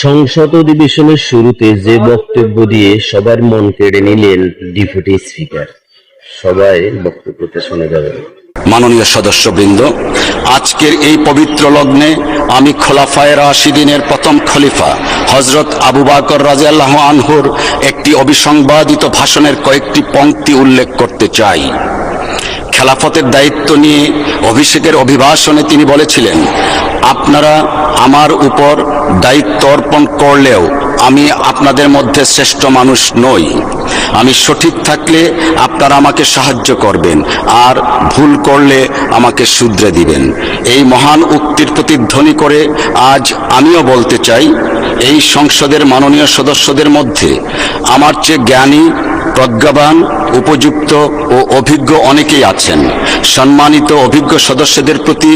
সংসদ অধিবেশনের শুরুতে যে বক্তব্য দিয়ে সবার মন কেড়ে নিলেন ডেপুটি স্পিকার। সবাই বক্তব্যটা শুনে যাবেন। মাননীয় সদস্যবৃন্দ, আজকের এই পবিত্র লগ্নে আমি খোলাফায়ে রাশিদিনের প্রথম খলিফা হযরত আবু বকর রাদিয়াল্লাহু আনহুর একটি অবিসংবাদিত ভাষণের কয়েকটি পংক্তি উল্লেখ করতে চাই। খেলাফতের দায়িত্ব নিয়ে অভিষেকের অভিভাষণে তিনি বলেছিলেন, আপনারা আমার উপর দায়িত্ব অর্পণ করলেও আমি আপনাদের মধ্যে শ্রেষ্ঠ মানুষ নই। আমি সঠিক থাকলে আপনারা আমাকে সাহায্য করবেন, আর ভুল করলে আমাকে শুধরে দিবেন। এই মহান উক্তির প্রতিধ্বনি করে আজ আমিও বলতে চাই, এই সংসদের মাননীয় সদস্যদের মধ্যে আমার চেয়ে জ্ঞানী, প্রজ্ঞাবান, উপযুক্ত ও অভিজ্ঞ অনেকেই আছেন। সম্মানিত অভিজ্ঞ সদস্যদের প্রতি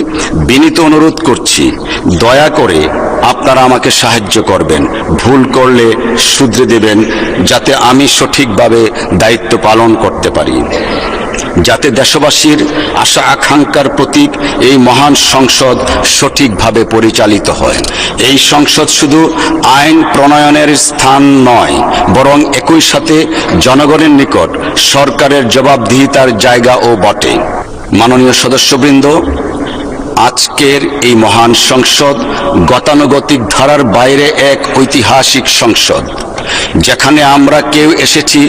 বিনীত অনুরোধ করছি, দয়া করে আপনারা আমাকে সাহায্য করবেন, ভুল করলে শুধরে দেবেন, যাতে আমি সঠিকভাবে দায়িত্ব পালন করতে পারি, যাতে দেশবাসীর আশা আকাঙ্ক্ষার প্রতীক এই মহান সংসদ সঠিকভাবে পরিচালিত হয়। এই সংসদ শুধু আইন প্রণয়নের স্থান নয়, বরং একই সাথে জনগণের নিকট সরকারের জবাবদিহিতার জায়গাও বটে। মাননীয় সদস্যবৃন্দ, আজকের এই মহান সংসদ গতানুগতিক ধারার বাইরে এক ঐতিহাসিক সংসদ, যেখানে আমরা কেউ এসেছি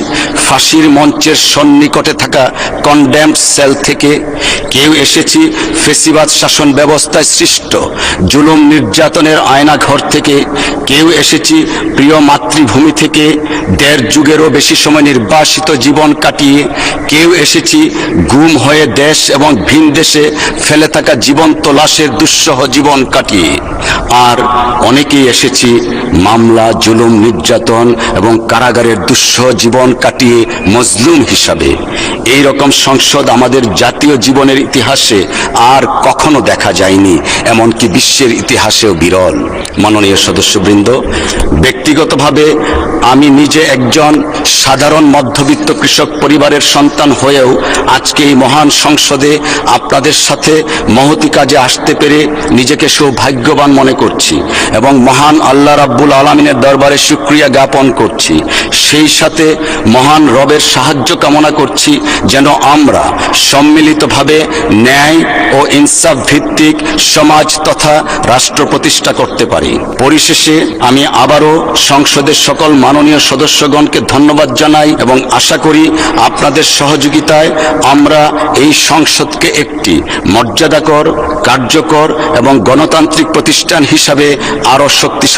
ফাঁসির মঞ্চের সন্নিকটে থাকা কনডেমড সেল থেকে, কেউ এসেছি ফেসিবাদ শাসন ব্যবস্থায় সৃষ্ট জুলুম নির্যাতনের আয়নাঘর থেকে, কেউ এসেছি প্রিয় মাতৃভূমি থেকে দেড় যুগেরও বেশি সময় নির্বাসিত জীবন কাটিয়ে, কেউ এসেছি গুম হয়ে দেশ এবং ভিন দেশে ফেলে থাকা জীবন্ত লাশের দুঃসহ জীবন কাটিয়ে, আর অনেকেই এসেছি মামলা, জুলুম, নির্যাতন এবং কারাগারের দুঃসহ জীবন কাটিয়ে মজলুম হিসাবে। এই রকম সংসদ আমাদের জাতীয় জীবনের ইতিহাসে আর কখনো দেখা যায়নি, এমনকি বিশ্বের ইতিহাসেও বিরল। মাননীয় সদস্যবৃন্দ, ব্যক্তিগতভাবে আমি নিজে একজন সাধারণ মধ্যবিত্ত কৃষক পরিবারের সন্তান হয়েও আজকে এই মহান সংসদে আপনাদের সাথে মহতি কাজে আসতে পেরে নিজেকে সৌভাগ্যবান মনে করছি এবং মহান আল্লাহ রাব্বুল আলামিনের দরবারে শুকরিয়া জ্ঞাপন করছি। সেই সাথে মহান রবের সাহায্য কামনা করছি যেন আমরা সম্মিলিতভাবে ন্যায় ও ইনসাফ ভিত্তিক সমাজ তথা রাষ্ট্র প্রতিষ্ঠা করতে পারি। পরিশেষে আমি আবারও সংসদের সকল মাননীয় সদস্যগণকে ধন্যবাদ জানাই এবং আশা করি আপনাদের সহযোগিতায় আমরা এই সংসদকে একটি মর্যাদাকর, কার্যকর এবং গণতান্ত্রিক প্রতিষ্ঠান হিসাবে আরও শক্তিশালী